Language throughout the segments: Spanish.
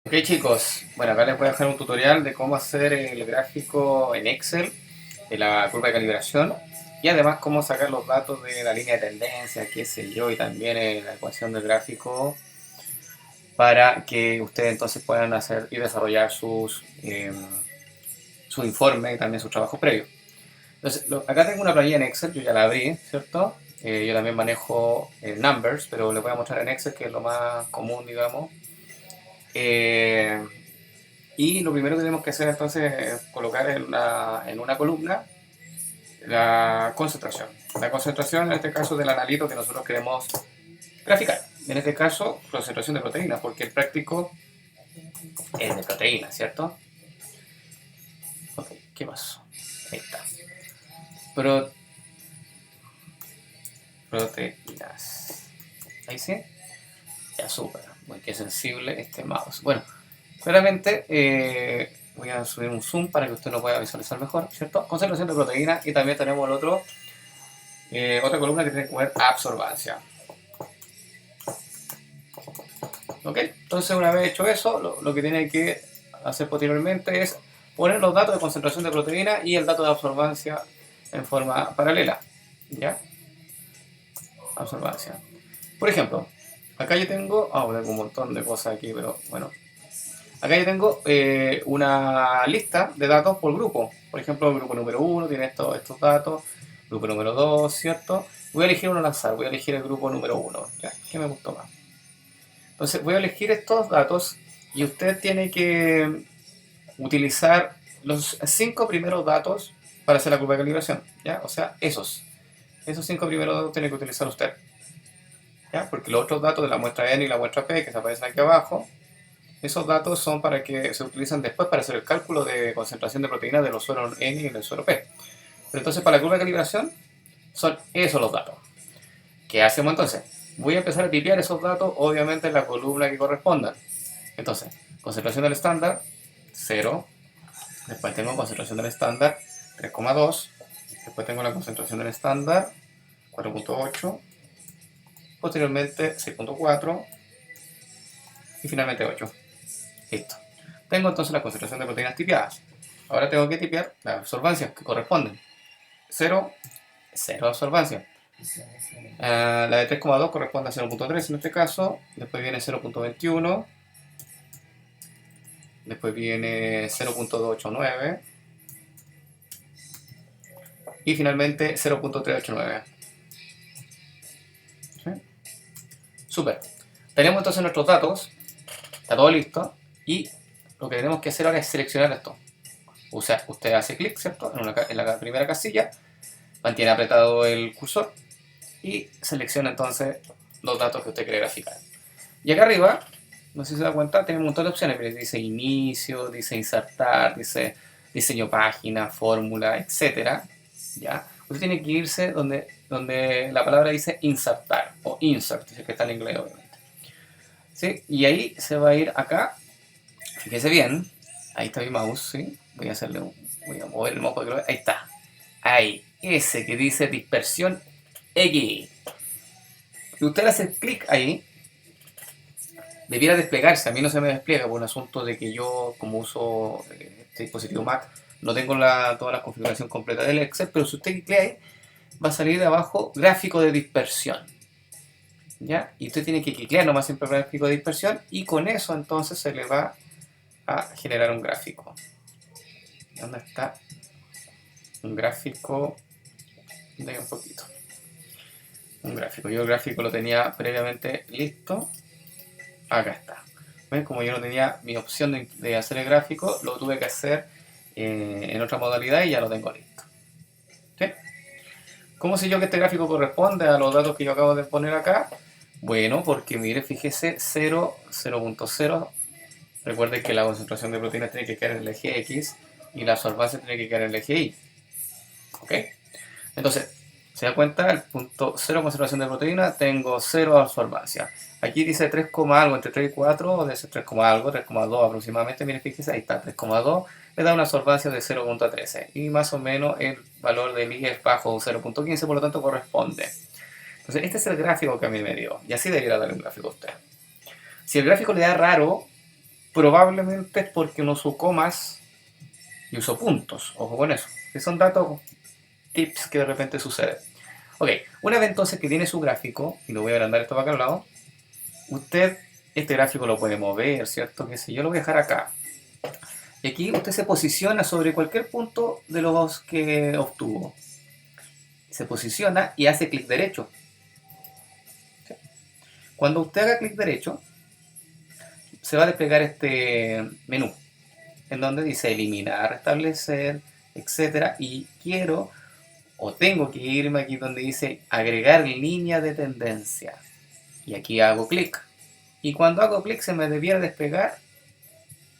Ok chicos, bueno acá les voy a dejar un tutorial de cómo hacer el gráfico en Excel de la curva de calibración y además cómo sacar los datos de la línea de tendencia, qué sé yo, y también la ecuación del gráfico para que ustedes entonces puedan hacer y desarrollar su informe y también su trabajo previo. Entonces, acá tengo una planilla en Excel, yo ya la abrí, ¿cierto? Yo también manejo Numbers, pero les voy a mostrar en Excel que es lo más común, digamos. Eh, Y lo primero que tenemos que hacer entonces es colocar en una columna la concentración. La concentración en este caso del analito que nosotros queremos graficar. En este caso, concentración de proteínas, porque el práctico es de proteínas, ¿cierto? Ok, ¿qué pasó? Ahí está. Pro- proteínas. Ahí sí. Ya, súper. Muy que sensible este mouse. Bueno, claramente voy a subir un zoom para que usted lo pueda visualizar mejor, ¿cierto? Concentración de proteínas y también tenemos el otro otra columna que tiene que ver absorbancia. ¿Ok? Entonces, una vez hecho eso, lo que tiene que hacer posteriormente es poner los datos de concentración de proteína y el dato de absorbancia en forma paralela. ¿Ya? Absorbancia. Por ejemplo, acá yo tengo, tengo un montón de cosas aquí, pero bueno. Acá yo tengo una lista de datos por grupo. Por ejemplo, el grupo número uno tiene estos datos, grupo número 2, ¿cierto? Voy a elegir uno al azar, voy a elegir el grupo número uno. ¿Ya? ¿Qué me gustó más? Entonces voy a elegir estos datos y usted tiene que utilizar los 5 primeros datos para hacer la curva de calibración, ¿ya? O sea, esos 5 primeros datos tiene que utilizar usted, ¿ya? Porque los otros datos de la muestra N y la muestra P que se aparecen aquí abajo, esos datos son para que se utilizan después para hacer el cálculo de concentración de proteínas de los suelos N y del suelo P. Pero entonces para la curva de calibración son esos los datos. ¿Qué hacemos entonces? Voy a empezar a tipear esos datos, obviamente en la columna que correspondan. Entonces, concentración del estándar, 0. Después tengo concentración del estándar, 3,2. Después tengo la concentración del estándar, 4,8. Posteriormente, 6,4. Y finalmente 8. Listo. Tengo entonces la concentración de proteínas tipeadas. Ahora tengo que tipear las absorbancias que corresponden. 0, 0 absorbancia. La de 3,2 corresponde a 0,3 en este caso. Después viene 0,21. Después viene 0,289 y finalmente 0,389. ¿Sí? Súper. Tenemos entonces nuestros datos, está todo listo y lo que tenemos que hacer ahora es seleccionar esto. O sea, usted hace clic, ¿cierto? En la primera casilla, mantiene apretado el cursor y selecciona entonces los datos que usted quiere graficar. Y acá arriba, no sé si se da cuenta, tiene un montón de opciones. Dice inicio, dice insertar, dice diseño página, fórmula, etcétera. ¿Ya? Usted tiene que irse donde la palabra dice insertar o insert, que está en inglés obviamente. ¿Sí? Y ahí se va a ir acá, fíjese bien, ahí está mi mouse, ¿sí? Voy a mover el mouse para que lo vea. Ahí está, ahí, ese que dice dispersión X. Y usted le hace clic ahí, debiera desplegarse. A mí no se me despliega por un asunto de que yo, como uso este dispositivo Mac, no tengo toda la configuración completa del Excel, pero si usted clicea ahí, va a salir de abajo gráfico de dispersión. ¿Ya? Y usted tiene que clicar nomás siempre gráfico de dispersión y con eso entonces se le va a generar un gráfico. ¿Dónde está? Un gráfico de un poquito. Un gráfico. Yo el gráfico lo tenía previamente listo. Acá está. ¿Ven? Como yo no tenía mi opción de hacer el gráfico, lo tuve que hacer en otra modalidad y ya lo tengo listo. ¿Sí? ¿Cómo sé yo que este gráfico corresponde a los datos que yo acabo de poner acá? Bueno, porque mire, fíjese, 0, 0.0. Recuerde que la concentración de proteínas tiene que quedar en el eje X y la absorbancia tiene que quedar en el eje Y. ¿Ok? Entonces, se da cuenta, el punto 0 concentración de proteína, tengo 0 absorbancia. Aquí dice 3, algo, entre 3 y 4, o de 3, algo, 3,2 aproximadamente. Miren, fíjense, ahí está, 3,2. Le da una absorbancia de 0,13. Y más o menos el valor del I es bajo 0,15, por lo tanto corresponde. Entonces, este es el gráfico que a mí me dio. Y así debería dar un gráfico a usted. Si el gráfico le da raro, probablemente es porque no usó comas y usó puntos. Ojo con eso. Que son datos, tips que de repente suceden. Ok, una vez entonces que tiene su gráfico, y lo voy a agrandar esto para acá al lado, usted este gráfico lo puede mover, ¿cierto? Que si yo lo voy a dejar acá. Y aquí usted se posiciona sobre cualquier punto de los que obtuvo. Se posiciona y hace clic derecho. ¿Sí? Cuando usted haga clic derecho, se va a desplegar este menú, en donde dice eliminar, restablecer, etcétera. Y quiero o tengo que irme aquí donde dice agregar línea de tendencia. Y aquí hago clic. Y cuando hago clic se me debiera desplegar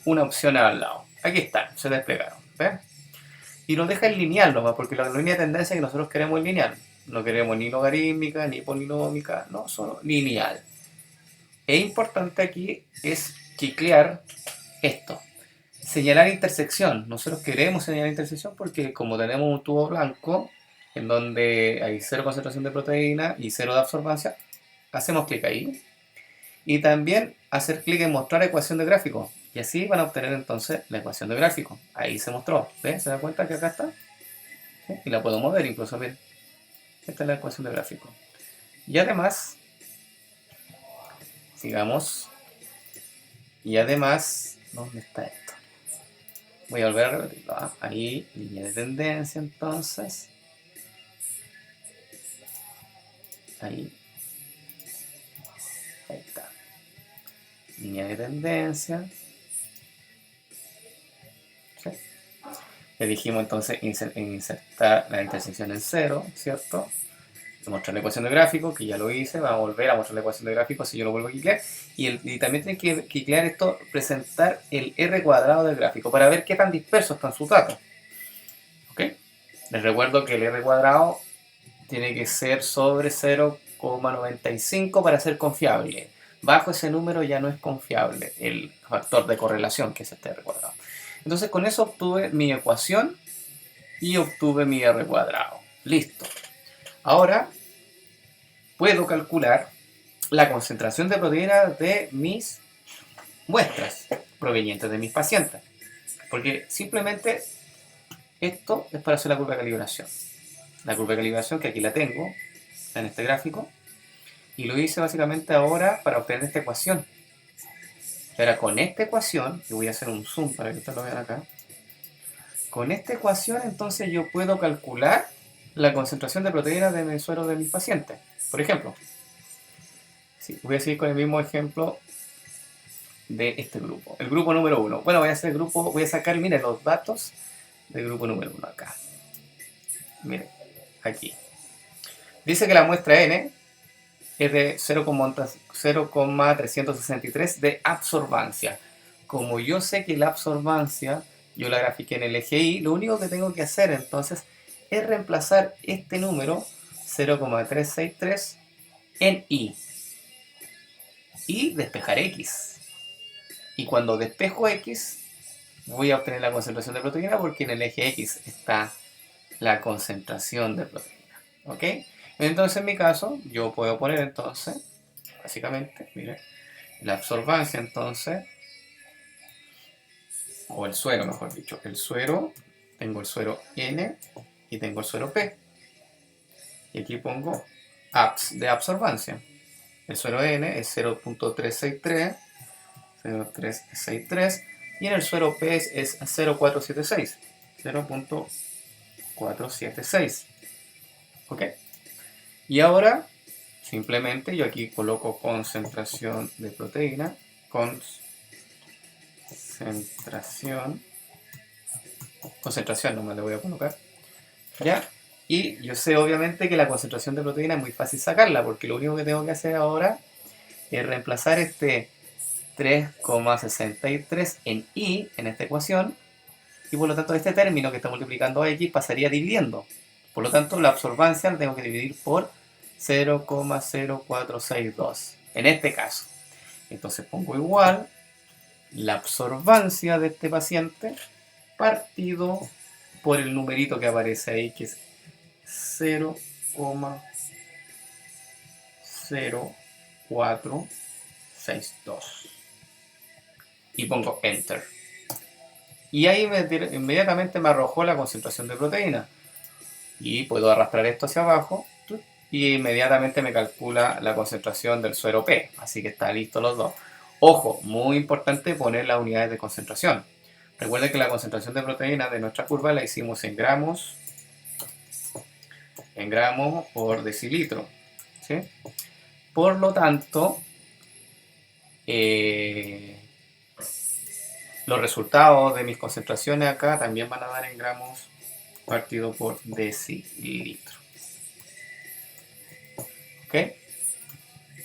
una opción al lado. Aquí está, se desplegaron. ¿Ven? Y nos deja en lineal nomás, porque la línea de tendencia que nosotros queremos es lineal. No queremos ni logarítmica, ni polinómica, no, solo lineal. Es importante aquí es chiclear esto. Señalar intersección. Nosotros queremos señalar intersección porque como tenemos un tubo blanco en donde hay cero concentración de proteína y cero de absorbancia, hacemos clic ahí. Y también hacer clic en mostrar ecuación de gráfico. Y así van a obtener entonces la ecuación de gráfico. Ahí se mostró. ¿Ven? ¿Se dan cuenta que acá está? ¿Sí? Y la puedo mover incluso. Bien. Esta es la ecuación de gráfico. Y además, sigamos. Y además, ¿dónde está esto? Voy a volver a repetirlo. ¿Ah? Ahí, línea de tendencia entonces. Ahí. Ahí está. Línea de tendencia. ¿Sí? Le dijimos entonces insertar la intersección en cero, ¿cierto? Mostrar la ecuación de gráfico, que ya lo hice, va a volver a mostrar la ecuación de gráfico si yo lo vuelvo a clicar. Y también tiene que clicar esto, presentar el R cuadrado del gráfico, para ver qué tan dispersos están sus datos. ¿Ok? Les recuerdo que el R cuadrado tiene que ser sobre 0,95 para ser confiable. Bajo ese número ya no es confiable el factor de correlación, que es este R cuadrado. Entonces con eso obtuve mi ecuación y obtuve mi R cuadrado. Listo. Ahora puedo calcular la concentración de proteína de mis muestras provenientes de mis pacientes. Porque simplemente esto es para hacer la curva de calibración. La curva de calibración que aquí la tengo, en este gráfico, y lo hice básicamente ahora para obtener esta ecuación. Ahora con esta ecuación, y voy a hacer un zoom para que ustedes lo vean acá, con esta ecuación entonces yo puedo calcular la concentración de proteínas de mi suero de mis pacientes. Por ejemplo, sí, voy a seguir con el mismo ejemplo de este grupo. El grupo número 1. Bueno, voy a hacer grupo, voy a sacar, miren, los datos del grupo número 1 acá. Miren, aquí. Dice que la muestra N es de 0,363 de absorbancia. Como yo sé que la absorbancia, yo la grafiqué en el eje Y, lo único que tengo que hacer entonces es reemplazar este número 0,363 en Y. Y despejar X. Y cuando despejo X, voy a obtener la concentración de proteína porque en el eje X está la concentración de proteína. ¿Ok? Entonces en mi caso, yo puedo poner entonces, básicamente, miren, la absorbancia entonces, o el suero mejor dicho, el suero, tengo el suero N y tengo el suero P. Y aquí pongo abs de absorbancia. El suero N es 0.363, y en el suero P es 0.476. 0.476. ¿Ok? Y ahora, simplemente yo aquí coloco concentración de proteína, concentración nomás le voy a colocar, ¿ya? Y yo sé obviamente que la concentración de proteína es muy fácil sacarla, porque lo único que tengo que hacer ahora es reemplazar este 3,63 en Y, en esta ecuación, y por lo tanto este término que está multiplicando a X pasaría dividiendo. Por lo tanto, la absorbancia la tengo que dividir por 0,0462 en este caso. Entonces pongo igual la absorbancia de este paciente partido por el numerito que aparece ahí, que es 0,0462. y pongo Enter. Y ahí inmediatamente me arrojó la concentración de proteína. Y puedo arrastrar esto hacia abajo y inmediatamente me calcula la concentración del suero P. Así que está listo los dos. Ojo, muy importante poner las unidades de concentración. Recuerden que la concentración de proteína de nuestra curva la hicimos en gramos por decilitro, ¿sí? Por lo tanto, los resultados de mis concentraciones acá también van a dar en gramos partido por decilitro. ¿Ok?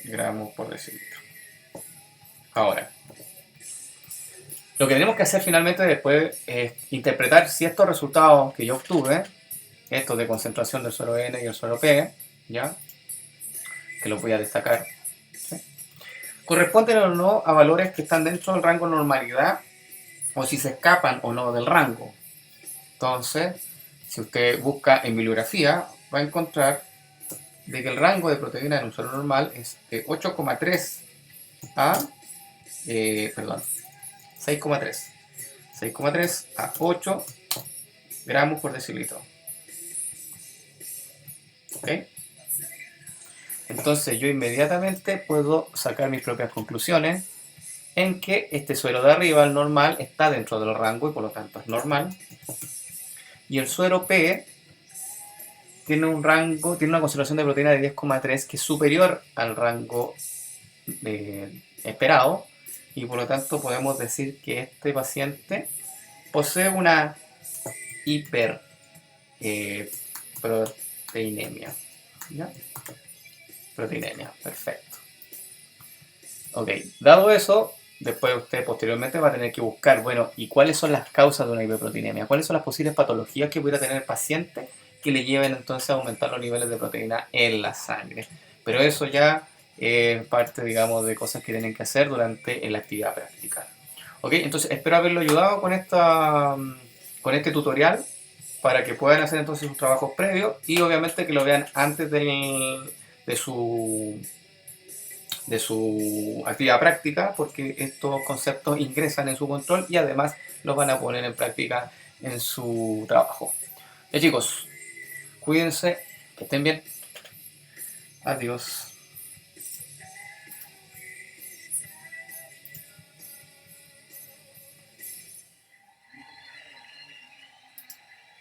Gramos por decilitro. Ahora, lo que tenemos que hacer finalmente después es interpretar si estos resultados que yo obtuve, estos de concentración del suero N y el suero P, ¿ya? Que los voy a destacar, ¿sí? Corresponden o no a valores que están dentro del rango de normalidad o si se escapan o no del rango. Entonces, si usted busca en bibliografía, va a encontrar de que el rango de proteína en un suero normal es de 8,3 a 6,3 a 8 gramos por decilitro. ¿Ok? Entonces yo inmediatamente puedo sacar mis propias conclusiones en que este suero de arriba, el normal, está dentro del rango y por lo tanto es normal. Y el suero P tiene un rango, tiene una concentración de proteína de 10,3 que es superior al rango esperado, y por lo tanto podemos decir que este paciente posee una hiperproteinemia. ¿Ya? Proteinemia, perfecto. Ok, dado eso, después usted posteriormente va a tener que buscar, bueno, ¿y cuáles son las causas de una hiperproteinemia? ¿Cuáles son las posibles patologías que pudiera tener el paciente que le lleven entonces a aumentar los niveles de proteína en la sangre? Pero eso ya es parte, digamos, de cosas que tienen que hacer durante la actividad práctica. Ok, entonces espero haberlo ayudado con este tutorial para que puedan hacer entonces sus trabajos previos y obviamente que lo vean antes de su actividad práctica, porque estos conceptos ingresan en su control y además los van a poner en práctica en su trabajo. Ya chicos, cuídense, que estén bien. Adiós.